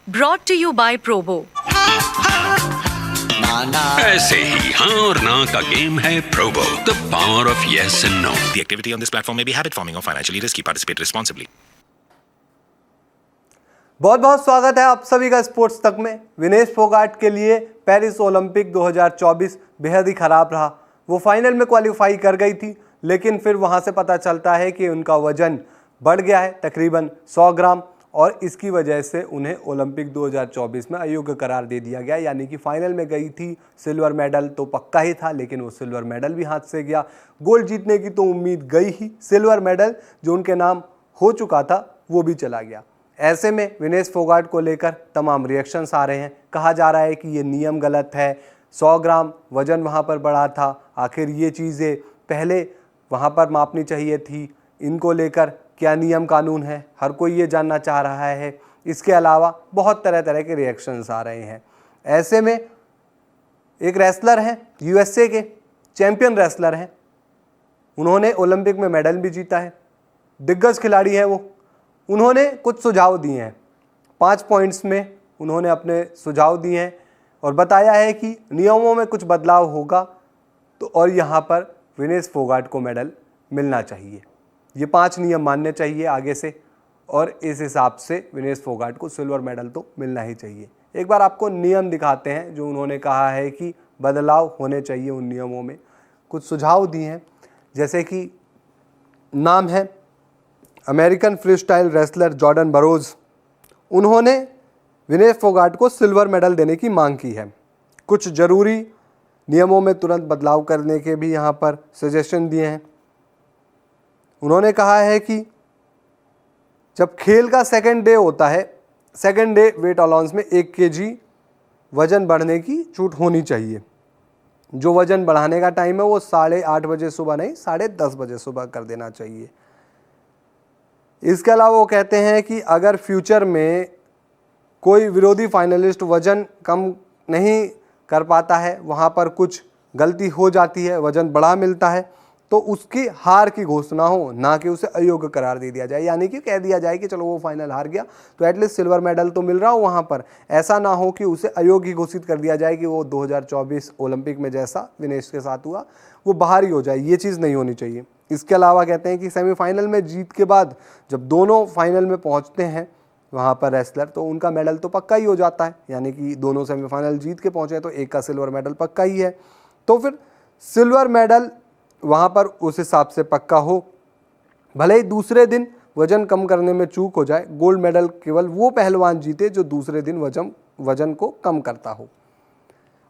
Brought to you by Probo. ऐसे ही हाँ और ना का गेम है Probo, the power of yes and no. The activity on this platform may be habit forming or financially risky. Participate responsibly. बहुत बहुत स्वागत है आप सभी का स्पोर्ट्स तक में। विनेश फोगाट के लिए पेरिस ओलंपिक 2024 बेहद ही खराब रहा। वो फाइनल में क्वालिफाई कर गई थी, लेकिन फिर वहां से पता चलता है कि उनका वजन बढ़ गया है तकरीबन 100 ग्राम, और इसकी वजह से उन्हें ओलंपिक 2024 में अयोग्य करार दे दिया गया। यानी कि फाइनल में गई थी, सिल्वर मेडल तो पक्का ही था, लेकिन वो सिल्वर मेडल भी हाथ से गया। गोल्ड जीतने की तो उम्मीद गई ही, सिल्वर मेडल जो उनके नाम हो चुका था वो भी चला गया। ऐसे में विनेश फोगाट को लेकर तमाम रिएक्शंस आ रहे हैं। कहा जा रहा है कि ये नियम गलत है, 100 ग्राम वजन वहाँ पर बढ़ा था, आखिर ये चीज़ें पहले वहाँ पर मापनी चाहिए थी। इनको लेकर क्या नियम कानून है, हर कोई ये जानना चाह रहा है। इसके अलावा बहुत तरह तरह के रिएक्शंस आ रहे हैं। ऐसे में एक रेसलर हैं, यूएसए के चैंपियन रेसलर हैं, उन्होंने ओलंपिक में मेडल भी जीता है, दिग्गज खिलाड़ी हैं वो। उन्होंने कुछ सुझाव दिए हैं, 5 पॉइंट्स में उन्होंने अपने सुझाव दिए हैं और बताया है कि नियमों में कुछ बदलाव होगा तो और यहाँ पर विनेश फोगाट को मेडल मिलना चाहिए। ये 5 नियम मानने चाहिए आगे से, और इस हिसाब से विनेश फोगाट को सिल्वर मेडल तो मिलना ही चाहिए। एक बार आपको नियम दिखाते हैं जो उन्होंने कहा है कि बदलाव होने चाहिए उन नियमों में। कुछ सुझाव दिए हैं, जैसे कि नाम है American freestyle wrestler Jordan Burroughs. उन्होंने विनेश फोगाट को सिल्वर मेडल देने की मांग की है। कुछ ज़रूरी नियमों में तुरंत बदलाव करने के भी यहाँ पर सजेशन दिए हैं। उन्होंने कहा है कि जब खेल का सेकंड डे होता है, सेकंड डे वेट अलाउंस में 1 kg वज़न बढ़ने की छूट होनी चाहिए। जो वज़न बढ़ाने का टाइम है वो 8:30 बजे सुबह नहीं, 10:30 बजे सुबह कर देना चाहिए। इसके अलावा वो कहते हैं कि अगर फ्यूचर में कोई विरोधी फाइनलिस्ट वज़न कम नहीं कर पाता है, वहाँ पर कुछ गलती हो जाती है, वज़न बढ़ा मिलता है, तो उसकी हार की घोषणा हो, ना कि उसे अयोग्य करार दे दिया जाए। यानी कि कह दिया जाए कि चलो वो फाइनल हार गया तो एटलीस्ट सिल्वर मेडल तो मिल रहा हो वहाँ पर। ऐसा ना हो कि उसे अयोग्य घोषित कर दिया जाए कि वो 2024 ओलंपिक में जैसा विनेश के साथ हुआ वो बाहर ही हो जाए। ये चीज़ नहीं होनी चाहिए। इसके अलावा कहते हैं कि सेमीफाइनल में जीत के बाद जब दोनों फाइनल में पहुँचते हैं वहाँ पर रेसलर, तो उनका मेडल तो पक्का ही हो जाता है। यानी कि दोनों सेमीफाइनल जीत के पहुँचे तो एक का सिल्वर मेडल पक्का ही है। तो फिर सिल्वर मेडल वहाँ पर उस हिसाब से पक्का हो। भले ही दूसरे दिन वज़न कम करने में चूक हो जाए, गोल्ड मेडल केवल वो पहलवान जीते जो दूसरे दिन वज़न को कम करता हो।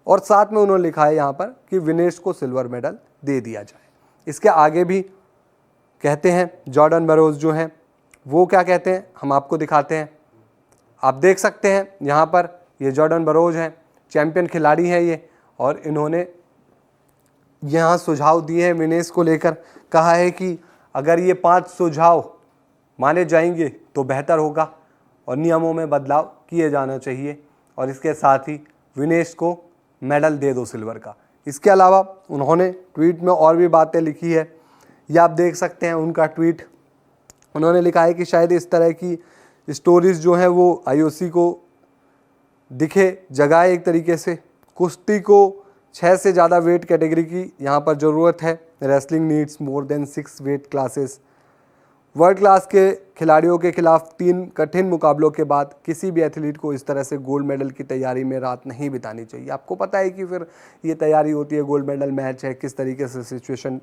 और साथ में उन्होंने लिखा है यहाँ पर कि विनेश को सिल्वर मेडल दे दिया जाए। इसके आगे भी कहते हैं जॉर्डन बरोज जो हैं वो क्या कहते हैं, हम आपको दिखाते हैं। आप देख सकते हैं यहाँ पर ये जॉर्डन बरोज हैं, चैम्पियन खिलाड़ी हैं ये, और इन्होंने यहाँ सुझाव दिए हैं विनेश को लेकर। कहा है कि अगर ये 5 सुझाव माने जाएंगे तो बेहतर होगा और नियमों में बदलाव किए जाना चाहिए, और इसके साथ ही विनेश को मेडल दे दो सिल्वर का। इसके अलावा उन्होंने ट्वीट में और भी बातें लिखी है, ये आप देख सकते हैं उनका ट्वीट। उन्होंने लिखा है कि शायद इस तरह की स्टोरीज़ जो हैं वो आईओसी को दिखे, जगाए एक तरीके से। कुश्ती को 6 से ज़्यादा वेट कैटेगरी की यहाँ पर ज़रूरत है। Wrestling needs more than 6 weight classes. World class के खिलाड़ियों के खिलाफ 3 कठिन मुकाबलों के बाद किसी भी एथलीट को इस तरह से गोल्ड मेडल की तैयारी में रात नहीं बितानी चाहिए। आपको पता है कि फिर ये तैयारी होती है, गोल्ड मेडल मैच है, किस तरीके से सिचुएशन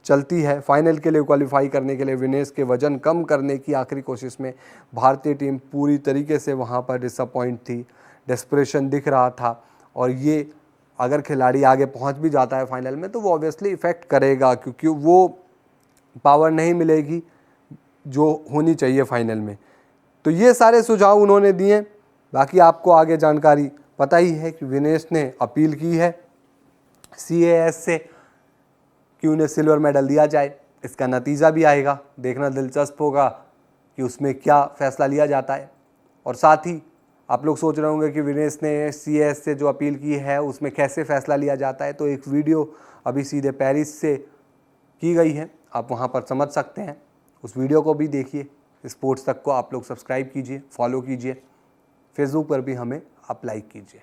चलती है। फाइनल के लिए क्वालिफाई करने के लिए विनेश के वज़न कम करने की आखिरी कोशिश में भारतीय टीम पूरी तरीके से वहाँ पर डिसअपॉइंट थी, डेस्परेशन दिख रहा था। और ये अगर खिलाड़ी आगे पहुंच भी जाता है फाइनल में तो वो ऑब्वियसली इफ़ेक्ट करेगा, क्योंकि वो पावर नहीं मिलेगी जो होनी चाहिए फाइनल में। तो ये सारे सुझाव उन्होंने दिए। बाकी आपको आगे जानकारी पता ही है कि विनेश ने अपील की है CAS से कि उन्हें सिल्वर मेडल दिया जाए। इसका नतीजा भी आएगा, देखना दिलचस्प होगा कि उसमें क्या फ़ैसला लिया जाता है। और साथ ही आप लोग सोच रहे होंगे कि विनेश ने CAS से जो अपील की है उसमें कैसे फ़ैसला लिया जाता है, तो एक वीडियो अभी सीधे पेरिस से की गई है, आप वहां पर समझ सकते हैं। उस वीडियो को भी देखिए। स्पोर्ट्स तक को आप लोग सब्सक्राइब कीजिए, फॉलो कीजिए। फेसबुक पर भी हमें आप लाइक कीजिए।